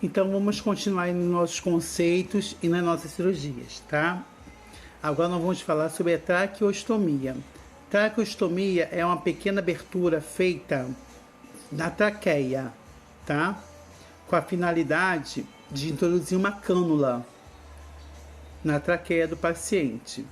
Então vamos continuar nos nossos conceitos e nas nossas cirurgias, tá? Agora nós vamos falar sobre a traqueostomia. Traqueostomia é uma pequena abertura feita na traqueia, tá? Com a finalidade de introduzir uma cânula na traqueia do paciente.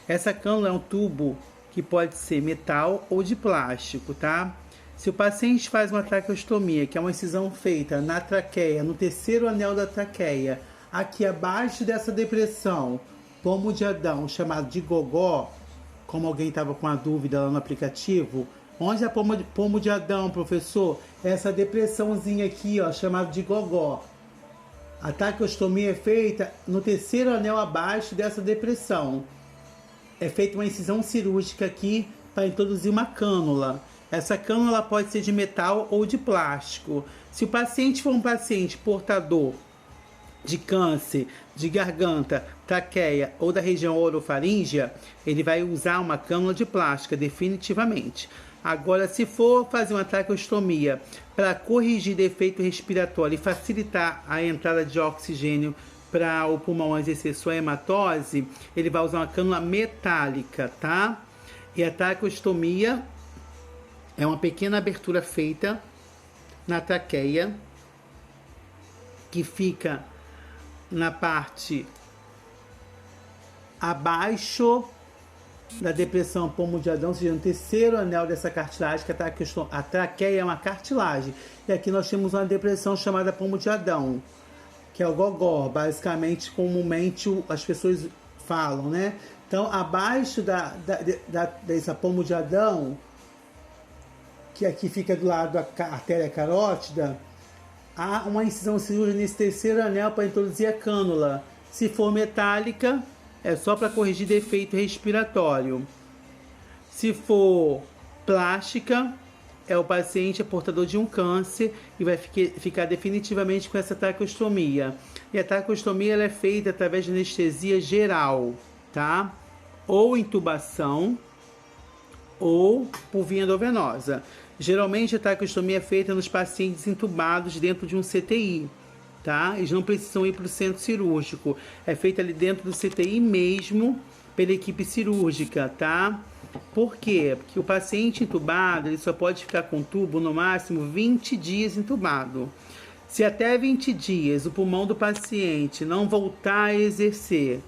Essa cânula é um tubo que pode ser metal ou de plástico, tá? Se o paciente faz uma traqueostomia, que é uma incisão feita na traqueia, no terceiro anel da traqueia, aqui abaixo dessa depressão, pomo de Adão, chamado de gogó, como alguém estava com a dúvida lá no aplicativo, onde é pomo de Adão, professor? Essa depressãozinha aqui, ó, chamada de gogó. A traqueostomia é feita no terceiro anel abaixo dessa depressão. É feita uma incisão cirúrgica aqui para introduzir uma cânula. Essa cânula pode ser de metal ou de plástico. Se o paciente for um paciente portador de câncer de garganta, traqueia ou da região orofaríngea, ele vai usar uma cânula de plástico, definitivamente. Agora, se for fazer uma traqueostomia para corrigir defeito respiratório e facilitar a entrada de oxigênio para o pulmão exercer sua hematose, ele vai usar uma cânula metálica, tá? E a traqueostomia é uma pequena abertura feita na traqueia, que fica na parte abaixo da depressão pomo de Adão, ou seja, no terceiro anel dessa cartilagem, que a traqueia é uma cartilagem. E aqui nós temos uma depressão chamada pomo de Adão, que é o gogó, basicamente, comumente as pessoas falam, né? Então, abaixo dessa pomo de Adão, que aqui fica do lado da artéria carótida, há uma incisão cirúrgica nesse terceiro anel para introduzir a cânula. Se for metálica, é só para corrigir defeito respiratório. Se for plástica, o paciente é portador de um câncer e vai ficar definitivamente com essa traqueostomia. E a traqueostomia ela é feita através de anestesia geral, tá? Ou intubação, ou por via endovenosa. Geralmente a traqueostomia é feita nos pacientes intubados dentro de um CTI, tá? Eles não precisam ir para o centro cirúrgico. É feita ali dentro do CTI mesmo, pela equipe cirúrgica, tá? Por quê? Porque o paciente entubado, ele só pode ficar com tubo no máximo 20 dias entubado. Se até 20 dias o pulmão do paciente não voltar a exercer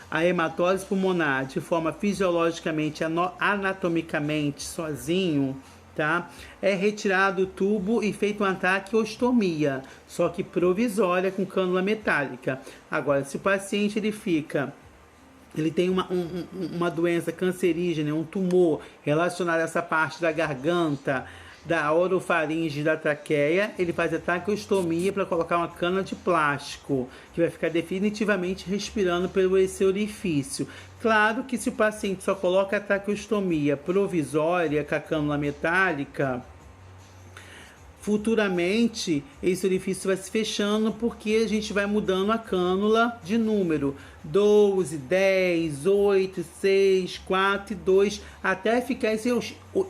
a hematose pulmonar de forma fisiologicamente, anatomicamente, sozinho, tá? É retirado o tubo e feita uma traqueostomia, só que provisória com cânula metálica. Agora, se o paciente ele tem uma doença cancerígena, um tumor relacionado a essa parte da garganta, da orofaringe, da traqueia, ele faz a traqueostomia para colocar uma cânula de plástico, que vai ficar definitivamente respirando pelo esse orifício. Claro que se o paciente só coloca a traqueostomia provisória com a cânula metálica, futuramente esse orifício vai se fechando porque a gente vai mudando a cânula de número 12, 10, 8, 6, 4 e 2 até ficar esse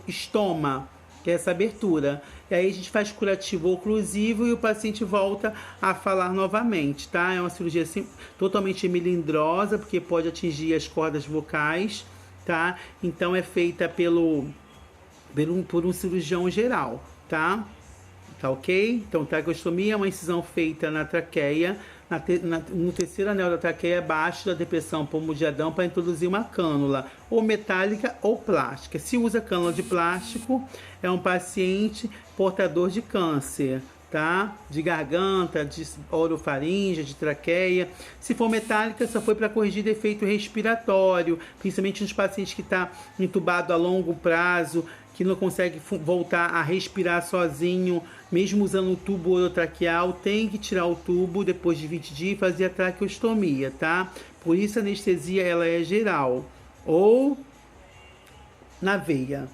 estoma, que é essa abertura. E aí a gente faz curativo oclusivo e o paciente volta a falar novamente, tá? É uma cirurgia assim, totalmente melindrosa, porque pode atingir as cordas vocais, tá? Então é feita por um cirurgião geral, tá? Tá ok? Então, traqueostomia é uma incisão feita na traqueia, no terceiro anel da traqueia, abaixo da depressão pomo de Adão, para introduzir uma cânula, ou metálica ou plástica. Se usa cânula de plástico, é um paciente portador de câncer, tá? De garganta, de orofaringe, de traqueia. Se for metálica, só foi para corrigir defeito respiratório, principalmente nos pacientes que estão entubados a longo prazo, que não consegue voltar a respirar sozinho, mesmo usando o tubo orotraqueal, tem que tirar o tubo depois de 20 dias e fazer a traqueostomia, tá? Por isso a anestesia ela é geral, ou na veia,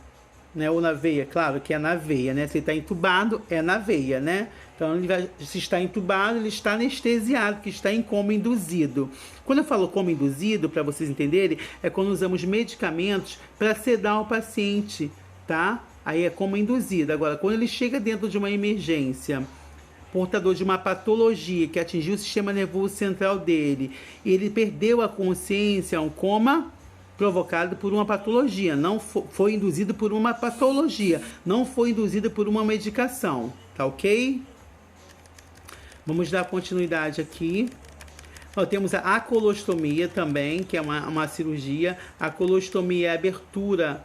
né? Ou na veia, claro que é na veia, né? Se ele está entubado, é na veia, né? Então, se está entubado, ele está anestesiado, que está em coma induzido. Quando eu falo coma induzido, para vocês entenderem, é quando usamos medicamentos para sedar o paciente, tá? Aí é coma induzido. Agora, quando ele chega dentro de uma emergência portador de uma patologia que atingiu o sistema nervoso central dele, e ele perdeu a consciência, um coma provocado por uma patologia, não foi induzido por uma patologia, não foi induzido por uma medicação, tá ok? Vamos dar continuidade aqui. Nós temos a colostomia também, que é uma cirurgia. A colostomia é a abertura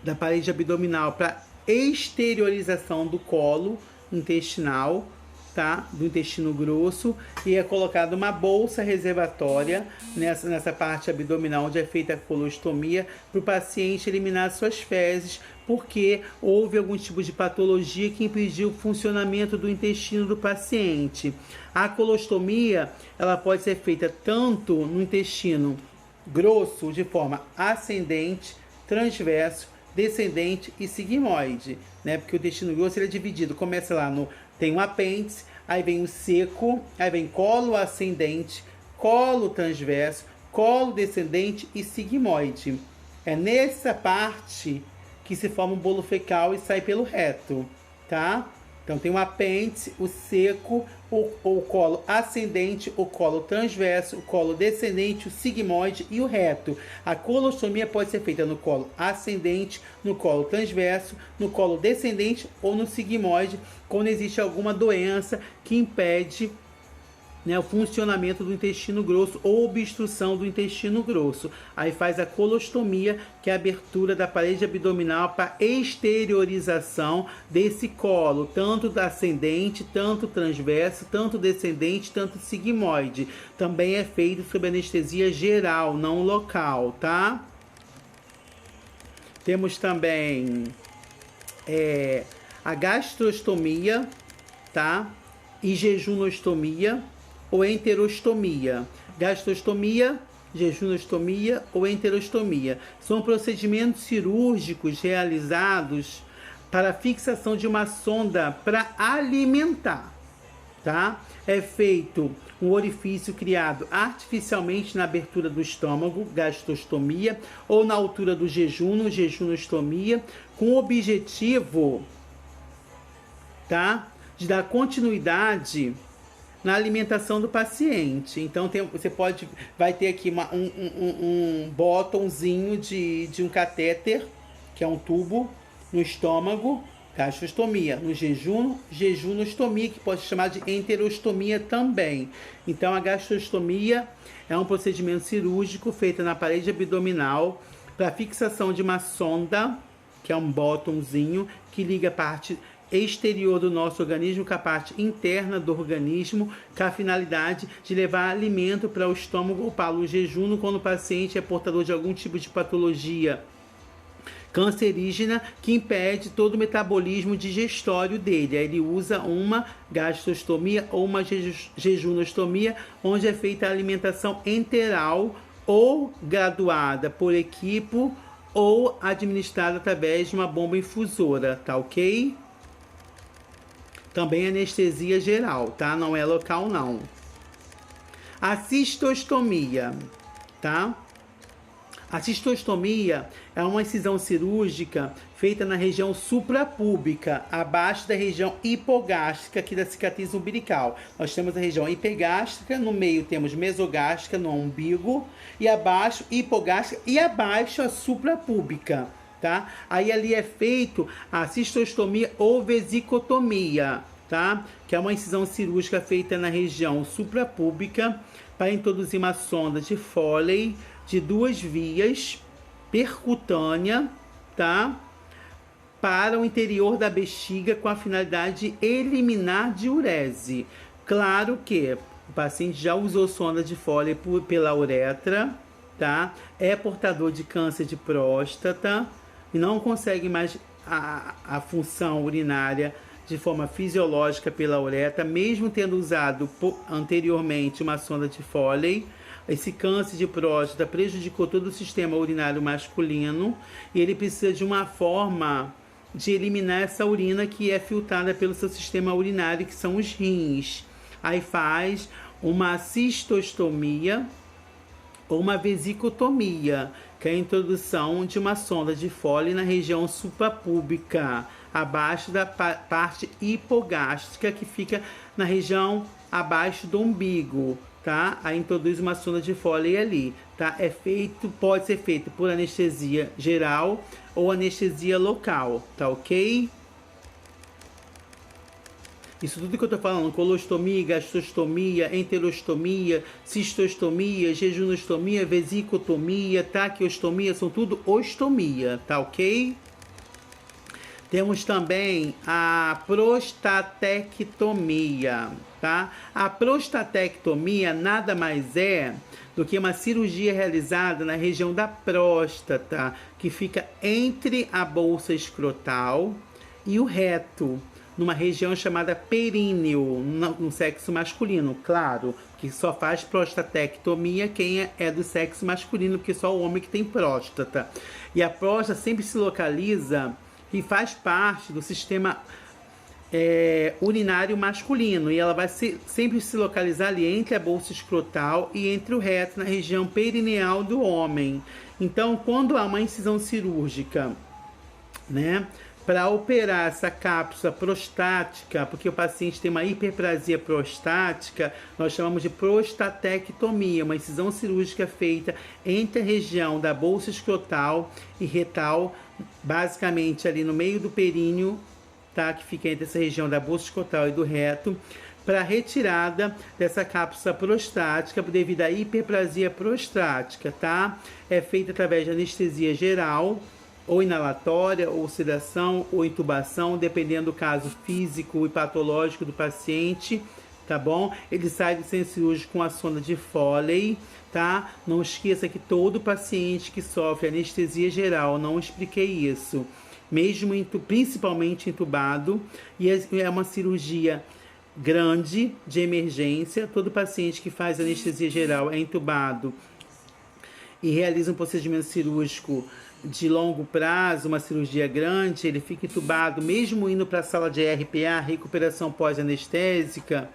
da parede abdominal para exteriorização do colo intestinal, tá? Do intestino grosso, e é colocada uma bolsa reservatória nessa parte abdominal onde é feita a colostomia para o paciente eliminar suas fezes, porque houve algum tipo de patologia que impediu o funcionamento do intestino do paciente. A colostomia, ela pode ser feita tanto no intestino grosso, de forma ascendente, transverso, descendente e sigmoide, né? Porque o intestino grosso ele é dividido, começa lá tem um apêndice, aí vem o seco, aí vem colo ascendente, colo transverso, colo descendente e sigmoide. É nessa parte que se forma um bolo fecal e sai pelo reto, tá? Então tem o apêndice, o seco, o colo ascendente, o colo transverso, o colo descendente, o sigmoide e o reto. A colostomia pode ser feita no colo ascendente, no colo transverso, no colo descendente ou no sigmoide, quando existe alguma doença que impede, né, o funcionamento do intestino grosso ou obstrução do intestino grosso. Aí faz a colostomia, que é a abertura da parede abdominal para exteriorização desse colo, tanto ascendente, tanto transverso, tanto descendente, tanto sigmoide. Também é feito sob anestesia geral, não local, tá? Temos também a gastrostomia, tá? E jejunostomia ou enterostomia. Gastrostomia, jejunostomia ou enterostomia. São procedimentos cirúrgicos realizados para a fixação de uma sonda para alimentar, tá? É feito um orifício criado artificialmente na abertura do estômago, gastrostomia, ou na altura do jejuno, jejunostomia, com o objetivo, tá, de dar continuidade na alimentação do paciente. Então vai ter aqui um botãozinho de um catéter, que é um tubo, no estômago, gastrostomia. No jejuno, jejunostomia, que pode ser chamada de enterostomia também. Então a gastrostomia é um procedimento cirúrgico feito na parede abdominal para fixação de uma sonda, que é um botãozinho que liga a parte exterior do nosso organismo com a parte interna do organismo, com a finalidade de levar alimento para o estômago ou para o jejuno quando o paciente é portador de algum tipo de patologia cancerígena que impede todo o metabolismo digestório dele. Aí ele usa uma gastrostomia ou uma jejunostomia, onde é feita a alimentação enteral ou graduada por equipo ou administrada através de uma bomba infusora, tá ok? Também anestesia geral, tá? Não é local, não. A cistostomia, tá? A cistostomia é uma incisão cirúrgica feita na região suprapúbica, abaixo da região hipogástrica aqui da cicatriz umbilical. Nós temos a região hipergástrica, no meio temos mesogástrica, no umbigo, e abaixo hipogástrica e abaixo a suprapúbica. Tá? Aí ali é feito a cistostomia ou vesicotomia, tá? Que é uma incisão cirúrgica feita na região suprapúbica para introduzir uma sonda de Foley de 2 vias, percutânea, tá? Para o interior da bexiga com a finalidade de eliminar diurese. Claro que o paciente já usou sonda de Foley pela uretra, tá? É portador de câncer de próstata e não consegue mais a função urinária de forma fisiológica pela uretra, mesmo tendo usado anteriormente uma sonda de Foley. Esse câncer de próstata prejudicou todo o sistema urinário masculino e ele precisa de uma forma de eliminar essa urina que é filtrada pelo seu sistema urinário, que são os rins. Aí faz uma cistostomia ou uma vesicotomia, que é a introdução de uma sonda de Foley na região suprapúbica, abaixo da parte hipogástrica, que fica na região abaixo do umbigo, tá? Aí introduz uma sonda de Foley ali, tá? Pode ser feito por anestesia geral ou anestesia local, tá ok? Isso tudo que eu tô falando, colostomia, gastrostomia, enterostomia, cistostomia, jejunostomia, vesicotomia, traqueostomia, são tudo ostomia, tá ok? Temos também a prostatectomia, tá? A prostatectomia nada mais é do que uma cirurgia realizada na região da próstata, que fica entre a bolsa escrotal e o reto, numa região chamada períneo, no sexo masculino, claro, que só faz prostatectomia quem é do sexo masculino, porque só o homem que tem próstata. E a próstata sempre se localiza e faz parte do sistema urinário masculino, e ela vai sempre se localizar ali entre a bolsa escrotal e entre o reto, na região perineal do homem. Então, quando há uma incisão cirúrgica, né, para operar essa cápsula prostática, porque o paciente tem uma hiperplasia prostática, nós chamamos de prostatectomia, uma incisão cirúrgica feita entre a região da bolsa escrotal e retal, basicamente ali no meio do períneo, tá? Que fica entre essa região da bolsa escrotal e do reto, para retirada dessa cápsula prostática devido à hiperplasia prostática, tá? É feita através de anestesia geral, ou inalatória, ou sedação, ou intubação, dependendo do caso físico e patológico do paciente, tá bom? Ele sai do centro cirúrgico com a sonda de Foley, tá? Não esqueça que todo paciente que sofre anestesia geral, não expliquei isso, mesmo principalmente intubado, e é uma cirurgia grande, de emergência. Todo paciente que faz anestesia geral é intubado e realiza um procedimento cirúrgico de longo prazo, uma cirurgia grande, ele fica intubado, mesmo indo para a sala de RPA, recuperação pós-anestésica,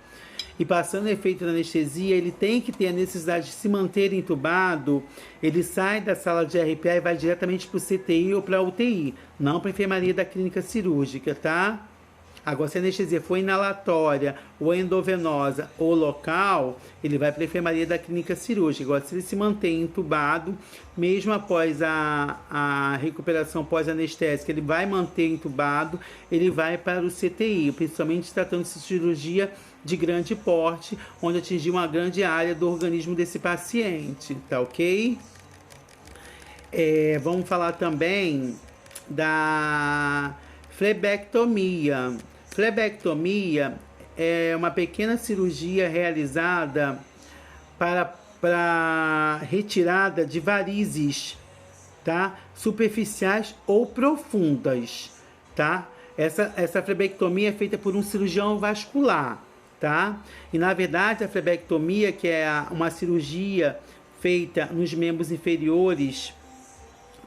e passando o efeito da anestesia, ele tem que ter a necessidade de se manter intubado. Ele sai da sala de RPA e vai diretamente para o CTI ou para a UTI, não para a enfermaria da clínica cirúrgica, tá? Agora, se a anestesia for inalatória, ou endovenosa, ou local, ele vai para a enfermaria da clínica cirúrgica. Agora, se ele se mantém entubado, mesmo após a recuperação pós-anestésica, ele vai manter entubado, ele vai para o CTI, principalmente tratando-se de cirurgia de grande porte, onde atingir uma grande área do organismo desse paciente, tá ok? Vamos falar também da flebectomia. Flebectomia é uma pequena cirurgia realizada para retirada de varizes, tá? Superficiais ou profundas, tá? Essa flebectomia é feita por um cirurgião vascular, tá? E na verdade a flebectomia, que é uma cirurgia feita nos membros inferiores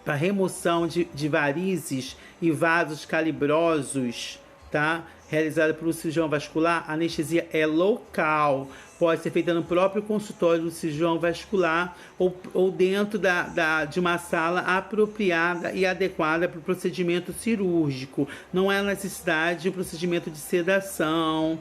para remoção de varizes e vasos calibrosos, tá? Realizada por um cirurgião vascular, a anestesia é local, pode ser feita no próprio consultório do cirurgião vascular ou dentro de uma sala apropriada e adequada para o procedimento cirúrgico. Não há necessidade de um procedimento de sedação,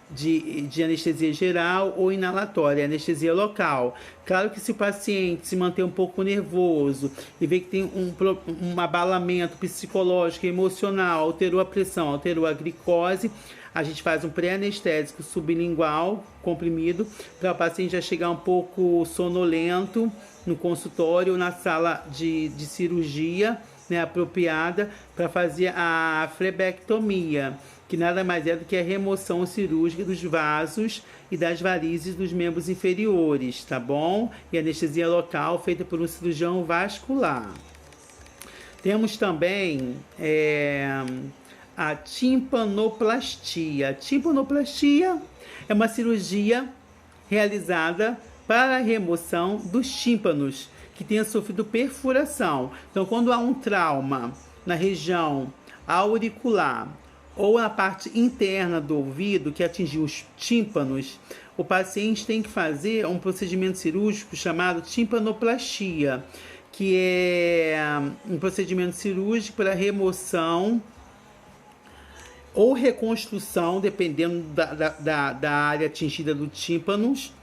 de anestesia geral ou inalatória, anestesia local. Claro que se o paciente se manter um pouco nervoso e ver que tem um abalamento psicológico e emocional, alterou a pressão, alterou a glicose, a gente faz um pré-anestésico sublingual comprimido para o paciente já chegar um pouco sonolento no consultório ou na sala de cirurgia, né, apropriada para fazer a flebectomia, que nada mais é do que a remoção cirúrgica dos vasos e das varizes dos membros inferiores, tá bom? E anestesia local feita por um cirurgião vascular. Temos também a timpanoplastia. A timpanoplastia é uma cirurgia realizada para a remoção dos tímpanos que tenha sofrido perfuração. Então, quando há um trauma na região auricular ou na parte interna do ouvido, que atingiu os tímpanos, o paciente tem que fazer um procedimento cirúrgico chamado timpanoplastia, que é um procedimento cirúrgico para remoção ou reconstrução, dependendo da área atingida do tímpanos,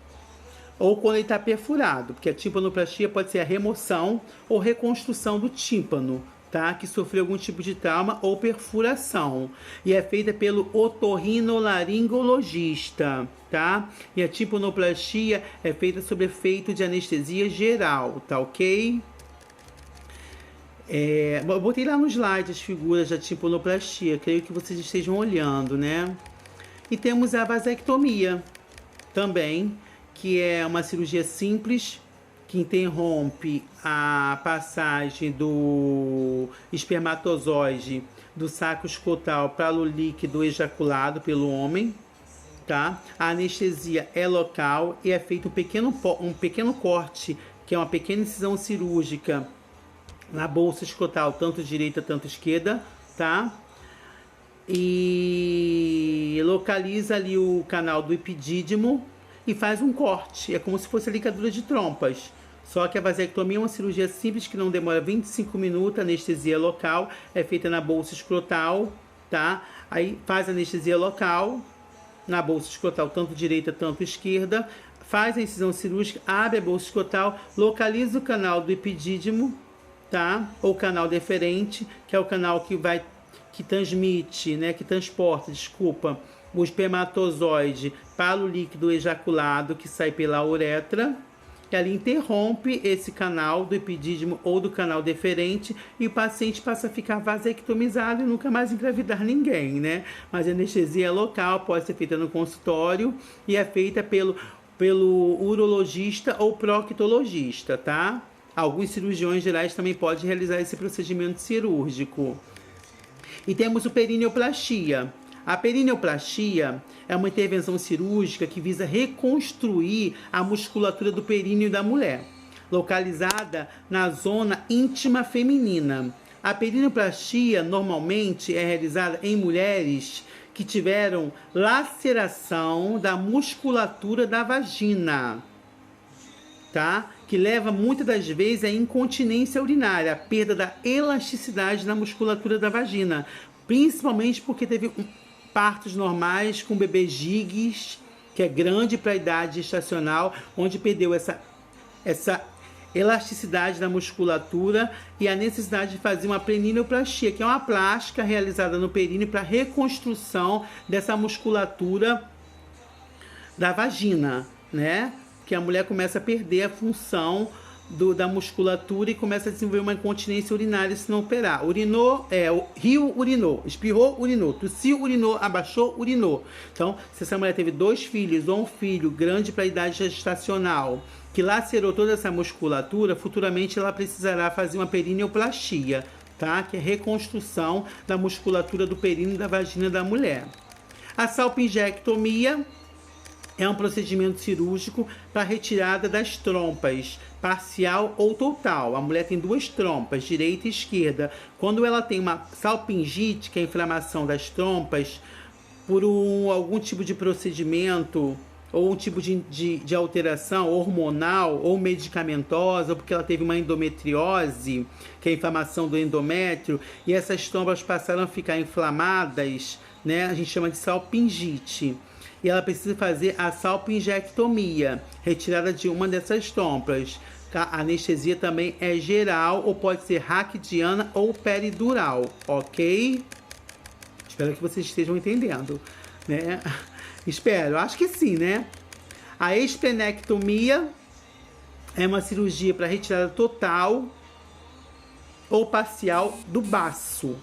ou quando ele está perfurado, porque a timpanoplastia pode ser a remoção ou reconstrução do tímpano, tá? Que sofreu algum tipo de trauma ou perfuração. E é feita pelo otorrinolaringologista, tá? E a timpanoplastia é feita sob efeito de anestesia geral, tá ok? Eu botei lá no slide as figuras da timpanoplastia, creio que vocês estejam olhando, né? E temos a vasectomia também, que é uma cirurgia simples, que interrompe a passagem do espermatozoide do saco escrotal para o líquido ejaculado pelo homem, tá? A anestesia é local e é feito um pequeno corte, que é uma pequena incisão cirúrgica na bolsa escrotal, tanto direita, tanto esquerda, tá? E localiza ali o canal do epidídimo e faz um corte. É como se fosse a licadura de trompas. Só que a vasectomia é uma cirurgia simples que não demora 25 minutos, anestesia local, é feita na bolsa escrotal, tá? Aí faz a anestesia local na bolsa escrotal, tanto direita, tanto esquerda, faz a incisão cirúrgica, abre a bolsa escrotal, localiza o canal do epidídimo, tá? Ou canal deferente, que é o canal que transmite, né, que transporta, o espermatozoide para o líquido ejaculado que sai pela uretra, e ali interrompe esse canal do epidídimo ou do canal deferente e o paciente passa a ficar vasectomizado e nunca mais engravidar ninguém, né? Mas a anestesia local pode ser feita no consultório e é feita pelo urologista ou proctologista, tá? Alguns cirurgiões gerais também podem realizar esse procedimento cirúrgico. E temos o perineoplastia. A perineoplastia é uma intervenção cirúrgica que visa reconstruir a musculatura do períneo da mulher, localizada na zona íntima feminina. A perineoplastia normalmente é realizada em mulheres que tiveram laceração da musculatura da vagina, tá? Que leva muitas das vezes à incontinência urinária, a perda da elasticidade na musculatura da vagina, principalmente porque teve partos normais com bebê gigs, que é grande para a idade gestacional, onde perdeu essa elasticidade da musculatura e a necessidade de fazer uma perineoplastia, que é uma plástica realizada no períneo para reconstrução dessa musculatura da vagina, né? Que a mulher começa a perder a função da musculatura e começa a desenvolver uma incontinência urinária se não operar. Urinou, urinou, espirrou, urinou, tossiu, urinou, abaixou, urinou. Então, se essa mulher teve 2 filhos ou um filho grande para a idade gestacional, que lacerou toda essa musculatura, futuramente ela precisará fazer uma perineoplastia, tá? Que é reconstrução da musculatura do períneo e da vagina da mulher. A salpingectomia é um procedimento cirúrgico para retirada das trompas, parcial ou total. A mulher tem 2 trompas, direita e esquerda. Quando ela tem uma salpingite, que é a inflamação das trompas, por algum tipo de procedimento ou um tipo de alteração hormonal ou medicamentosa, ou porque ela teve uma endometriose, que é a inflamação do endométrio, e essas trompas passaram a ficar inflamadas, né? A gente chama de salpingite. E ela precisa fazer a salpingectomia, retirada de uma dessas trompas. A anestesia também é geral, ou pode ser raquidiana ou peridural, ok? Espero que vocês estejam entendendo, né? Espero, acho que sim, né? A esplenectomia é uma cirurgia para retirada total ou parcial do baço,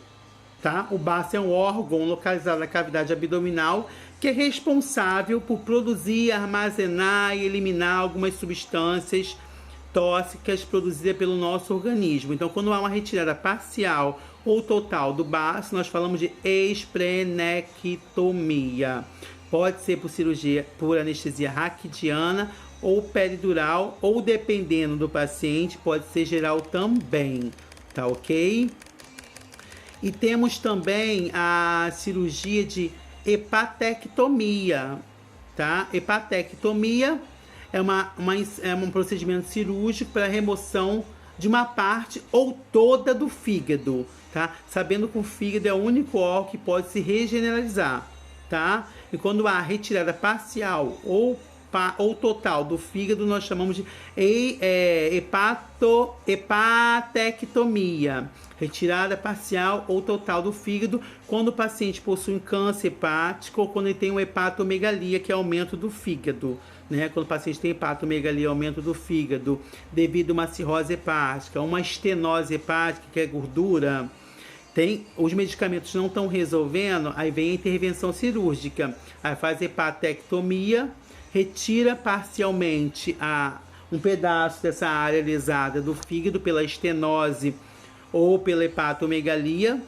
tá? O baço é um órgão localizado na cavidade abdominal que é responsável por produzir, armazenar e eliminar algumas substâncias tóxicas produzidas pelo nosso organismo. Então, quando há uma retirada parcial ou total do baço, nós falamos de esplenectomia. Pode ser por cirurgia por anestesia raquidiana ou peridural, ou dependendo do paciente, pode ser geral também, tá ok? E temos também a cirurgia de hepatectomia, tá? Hepatectomia é um procedimento cirúrgico para remoção de uma parte ou toda do fígado, tá? Sabendo que o fígado é o único órgão que pode se regeneralizar, tá? E quando há retirada parcial ou total do fígado, nós chamamos de hepatectomia. Retirada parcial ou total do fígado quando o paciente possui um câncer hepático ou quando ele tem uma hepatomegalia, que é aumento do fígado. Né? Quando o paciente tem hepatomegalia, aumento do fígado, devido a uma cirrose hepática, uma estenose hepática, que é gordura. Os medicamentos não estão resolvendo, aí vem a intervenção cirúrgica. Aí faz hepatectomia, retira parcialmente um pedaço dessa área lesada do fígado pela estenose ou pela hepatomegalia.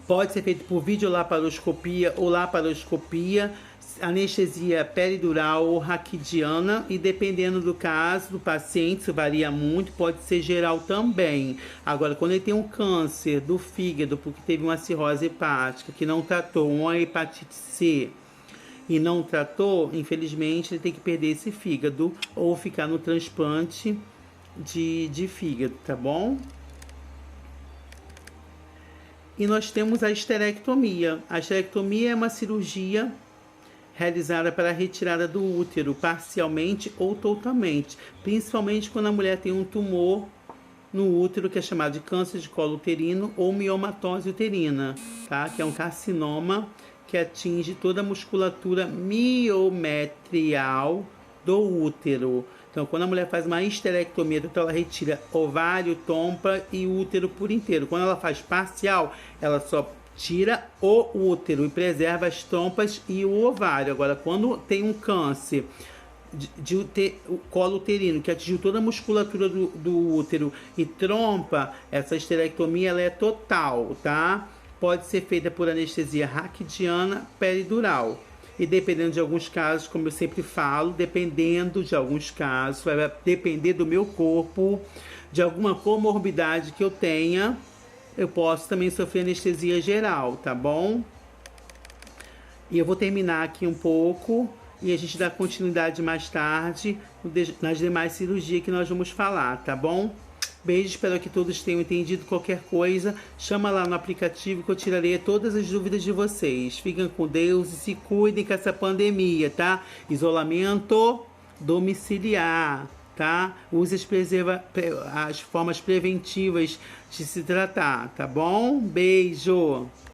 Pode ser feito por videolaparoscopia ou laparoscopia, anestesia peridural ou raquidiana, e dependendo do caso do paciente, isso varia muito, pode ser geral também. Agora, quando ele tem um câncer do fígado, porque teve uma cirrose hepática que não tratou, uma hepatite C, e não tratou, infelizmente ele tem que perder esse fígado ou ficar no transplante de fígado, tá bom? E nós temos a esterectomia. A esterectomia é uma cirurgia realizada para a retirada do útero, parcialmente ou totalmente, principalmente quando a mulher tem um tumor no útero, que é chamado de câncer de colo uterino ou miomatose uterina, tá? Que é um carcinoma que atinge toda a musculatura miometrial do útero. Então, quando a mulher faz uma histerectomia, então ela retira ovário, trompa e útero por inteiro. Quando ela faz parcial, ela só tira o útero e preserva as trompas e o ovário. Agora, quando tem um câncer de colo uterino que atingiu toda a musculatura do útero e trompa, essa histerectomia ela é total, tá? Pode ser feita por anestesia raquidiana peridural. E dependendo de alguns casos, como eu sempre falo, dependendo de alguns casos, vai depender do meu corpo, de alguma comorbidade que eu tenha, eu posso também sofrer anestesia geral, tá bom? E eu vou terminar aqui um pouco e a gente dá continuidade mais tarde nas demais cirurgias que nós vamos falar, tá bom? Beijo, espero que todos tenham entendido. Qualquer coisa, chama lá no aplicativo que eu tirarei todas as dúvidas de vocês. Fiquem com Deus e se cuidem com essa pandemia, tá? Isolamento domiciliar, tá? Use as formas preventivas de se tratar, tá bom? Beijo!